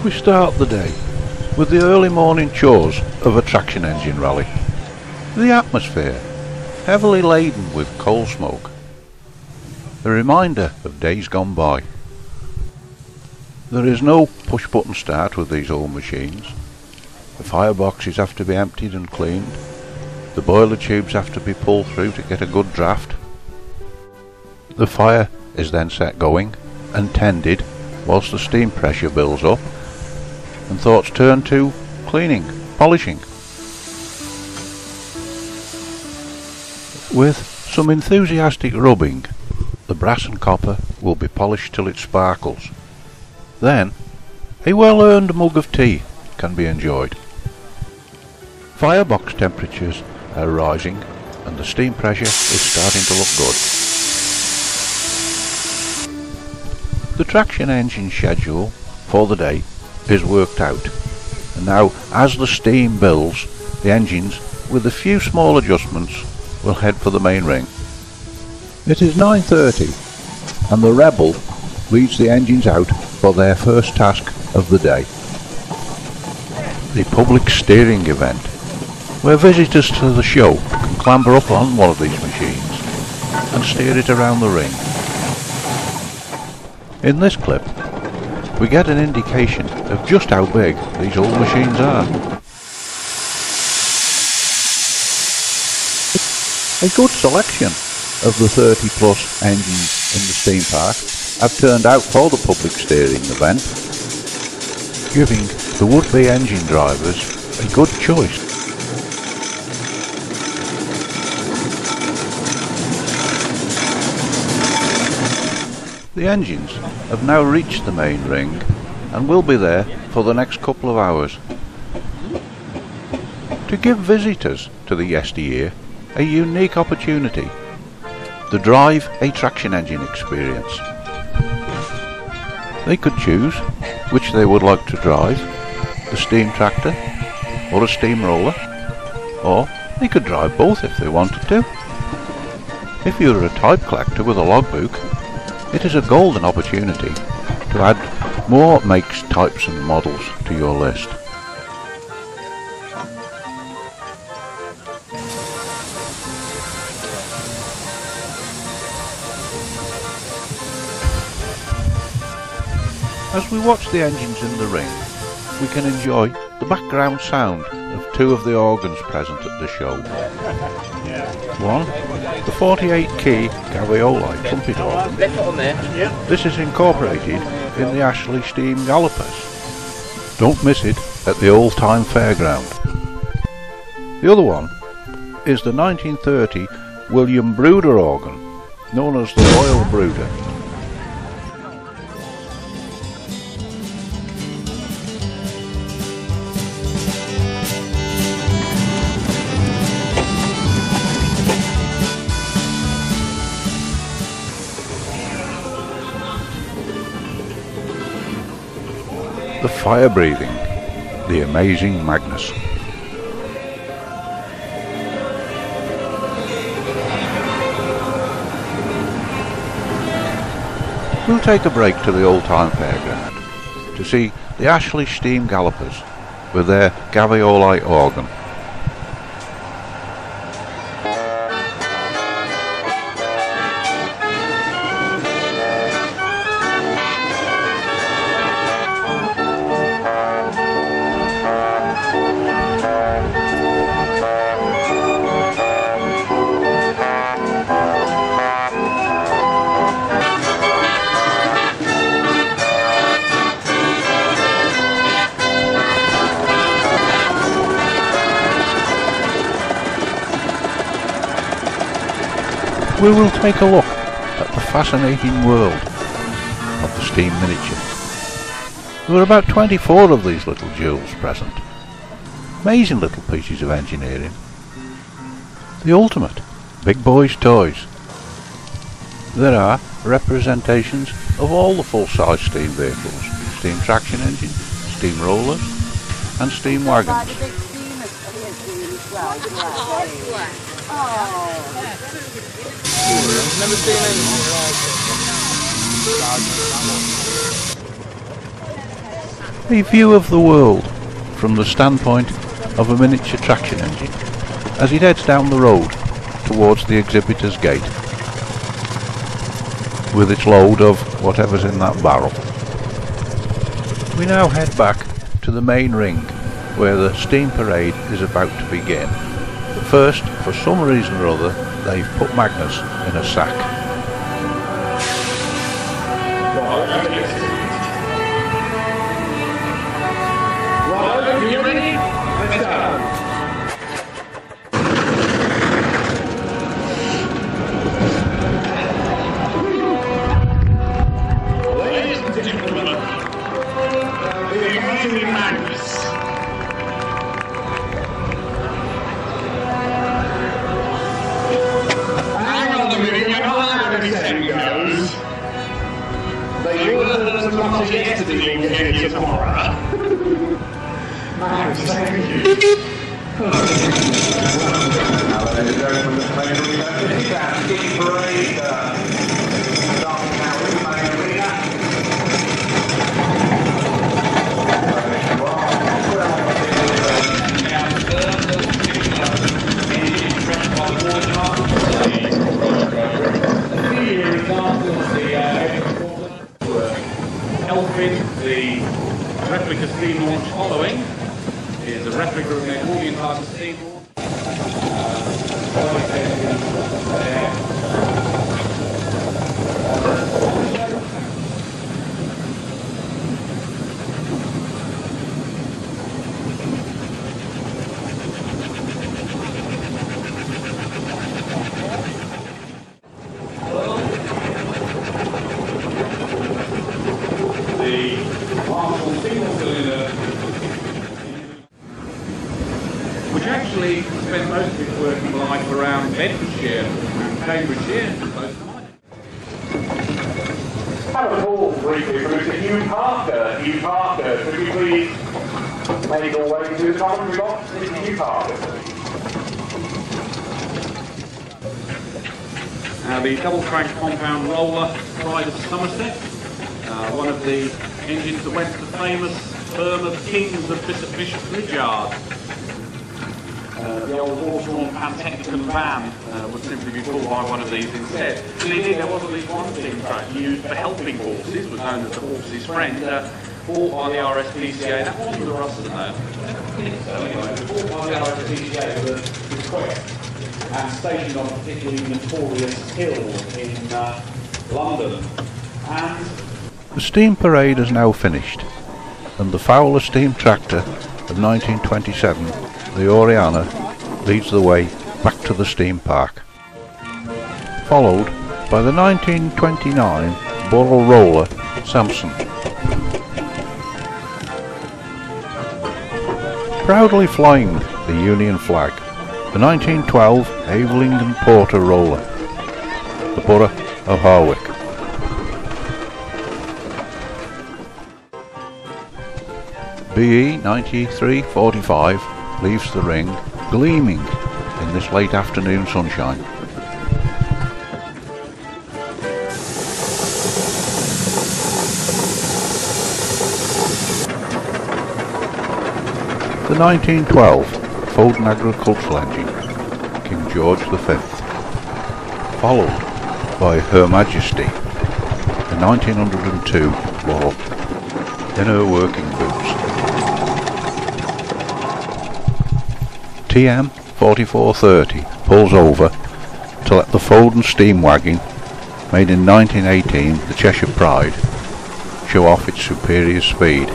We start the day with the early morning chores of a traction engine rally. The atmosphere, heavily laden with coal smoke, a reminder of days gone by. There is no push-button start with these old machines. The fireboxes have to be emptied and cleaned. The boiler tubes have to be pulled through to get a good draft. The fire is then set going and tended whilst the steam pressure builds up, and thoughts turn to cleaning, polishing. With some enthusiastic rubbing, the brass and copper will be polished till it sparkles. Then, a well-earned mug of tea can be enjoyed. Firebox temperatures are rising and the steam pressure is starting to look good. The traction engine schedule for the day is worked out, and now as the steam builds, the engines, with a few small adjustments, will head for the main ring. It is 9:30 and the Rebel leads the engines out for their first task of the day. The public steering event, where visitors to the show can clamber up on one of these machines and steer it around the ring. In this clip, we get an indication of just how big these old machines are. A good selection of the 30 plus engines in the steam park have turned out for the public steering event, giving the would-be engine drivers a good choice. The engines have now reached the main ring and will be there for the next couple of hours to give visitors to the Yesteryear a unique opportunity to drive a traction engine experience. They could choose which they would like to drive, the steam tractor or a steam roller, or they could drive both if they wanted to. If you are a type collector with a logbook, it is a golden opportunity to add more makes, types and models to your list. As we watch the engines in the ring, we can enjoy the background sound of two of the organs present at the show. One, the 48 key Gavioli trumpet organ. This is incorporated in the Ashley Steam Gallopers. Don't miss it at the Old Time Fairground. The other one is the 1930 William Brooder organ, known as the Royal Brooder. The fire-breathing, the amazing Magnus. We'll take a break to the Old Time Fairground to see the Ashley Steam Gallopers with their Gavioli organ. We will take a look at the fascinating world of the steam miniature. There are about 24 of these little jewels present. Amazing little pieces of engineering. The ultimate big boys' toys. There are representations of all the full-size steam vehicles, steam traction engines, steam rollers and steam wagons. Never seen anything like it. A view of the world from the standpoint of a miniature traction engine as it heads down the road towards the exhibitor's gate with its load of whatever's in that barrel. We now head back to the main ring where the steam parade is about to begin. But first, for some reason or other, they've put Magnus in a sack. You ready? Let's go. Ladies and gentlemen, the amazing Magnus. Hang on a minute, you know how the saying goes. They were as much as yesterday will get you tomorrow. Thank you. The replica steam launch following is a replica of the Edwardian class of steam launch. Which actually spent most of its working life around Bedfordshire and Cambridgeshire, close to mine. Have a call briefly from Mr. Hugh Parker. Hugh Parker, could you please make your way to the commentary box? Mr. Hugh Parker. Now the double crank compound roller pride of Somerset, one of the engines that went to the famous firm of Kings of Bishop Bridgyard. The old horse-drawn Pantechnicon van would simply be pulled by one of these instead. And indeed, there was at least one steam track used for helping horses, was known as the horse's friend, bought by the RSPCA. That wasn't the Russell, though. Anyway, bought by the RSPCA with a request and stationed on a particularly notorious hill in London. And the steam parade is now finished, and the Fowler steam tractor of 1927, the Oriana, leads the way back to the steam park, followed by the 1929 Borough roller Samson. Proudly flying the Union flag, the 1912 Aveling and Porter roller, the Borough of Harwick. BE 9345 leaves the ring gleaming in this late afternoon sunshine. The 1912 Foden agricultural engine, King George V, followed by Her Majesty, the 1902 model, in her working boots. TM 4430 pulls over to let the Foden steam wagon, made in 1918, the Cheshire Pride, show off its superior speed.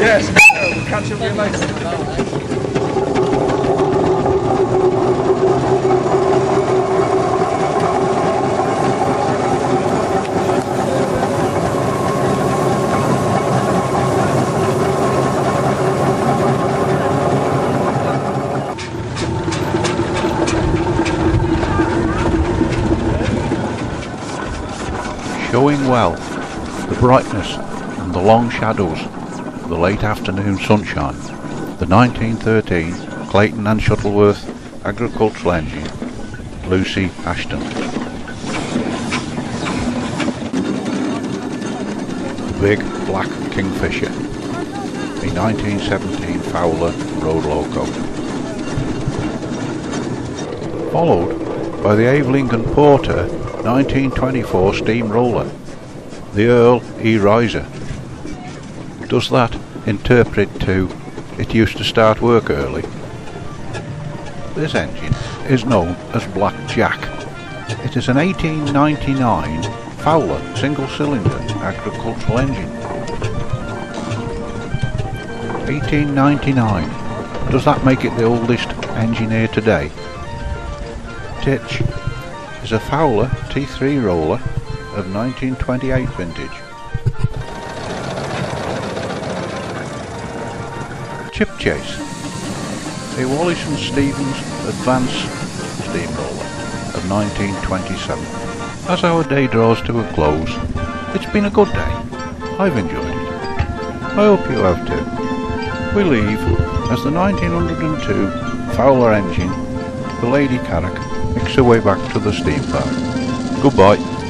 Yes, we'll catch up with you later. well the brightness and the long shadows of the late afternoon sunshine. The 1913 Clayton and Shuttleworth agricultural engine, Lucy Ashton. The big black Kingfisher, a 1917 Fowler road loco. Followed by the Aveling and Porter 1924 steamroller, the Earl E. Riser. Does that interpret to it used to start work early? This engine is known as Black Jack. It is an 1899 Fowler single-cylinder agricultural engine. 1899. Does that make it the oldest engine here today? Titch is a Fowler T3 roller of 1928 vintage. Chip Chase, a Wallace and Stevens Advance steamroller of 1927. As our day draws to a close, it's been a good day. I've enjoyed it. I hope you have too. We leave as the 1902 Fowler engine, the Lady Carrack, makes her way back to the steam park. Goodbye.